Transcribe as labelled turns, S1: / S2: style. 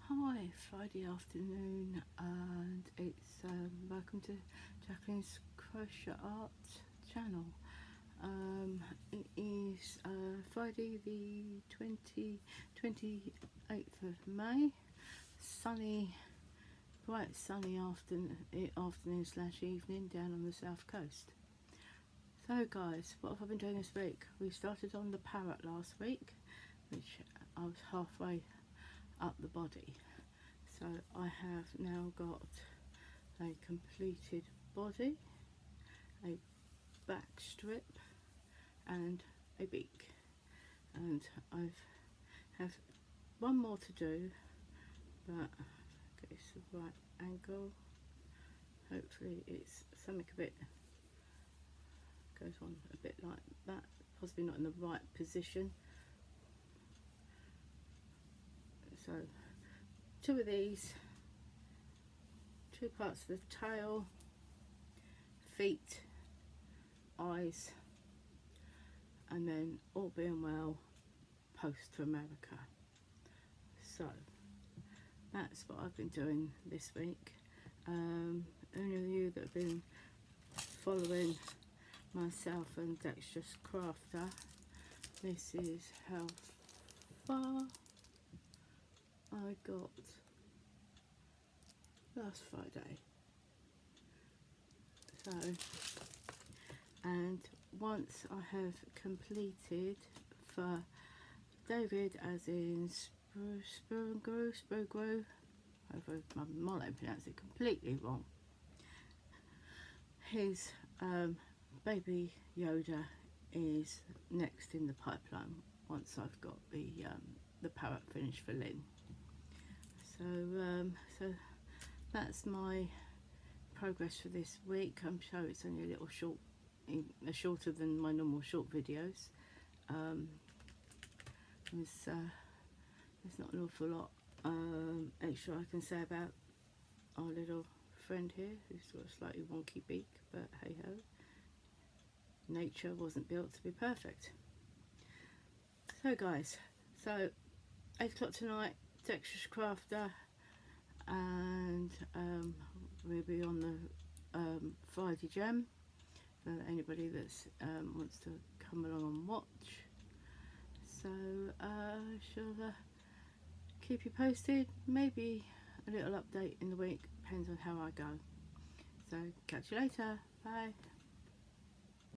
S1: Hi, Friday afternoon, and it's welcome to Jacqueline's Crochet Art channel. It is Friday the 28th of May, sunny, bright sunny afternoon slash evening down on the south coast. So guys, what have I been doing this week? We started on the Parrot last week, which I was halfway up the body, so I have now got a completed body, a back strip and a beak, and I have one more to do, but it's the right angle. Hopefully it's something a bit goes on a bit like that, possibly not in the right position. So two of these, two parts of the tail, feet, eyes, and then all being well, post to America. So that's what I've been doing this week. Any of you that have been following myself and Dexterous Crafter, this is how far I got last Friday. So, and once I have completed for David, as in Spurgrow, I might pronounce it completely wrong, his baby Yoda is next in the pipeline once I've got the Parrot finished for Lynn. So that's my progress for this week. I'm sure it's only a little shorter than my normal short videos. There's not an awful lot extra I can say about our little friend here, who's got a slightly wonky beak, but hey ho, nature wasn't built to be perfect. So guys, so 8 o'clock tonight, Dexterous Crafter, and we'll be on the Friday Gem for anybody that wants to come along and watch. So I shall keep you posted, maybe a little update in the week, depends on how I go. So catch you later, bye.